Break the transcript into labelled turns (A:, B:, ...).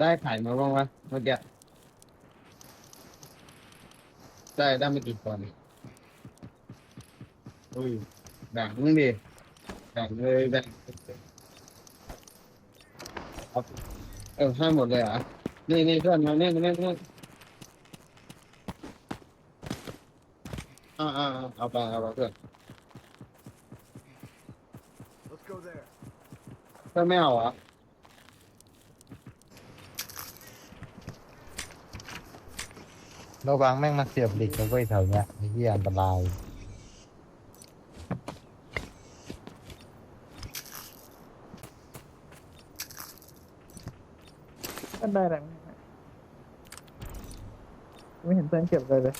A: ได้ไข่มาบ้างวะเมื่อกี้ได้ไม่กี่คนอุ้ยแบ่งมึงดิแบ่งเลยแบ่งเอาให้หมดเลยเหรอนี่เพื่อนมานี่เอาไปเพื่อนเพื่อนไม่เอาเหรอ
B: ระวังแม่งมาเสียบเหล็กเอาไว้แถวเนี้ยไอ้เหี้ยอันตราย
C: ก็ได้แหละไม่เห็นเพื่อนเก็บเลย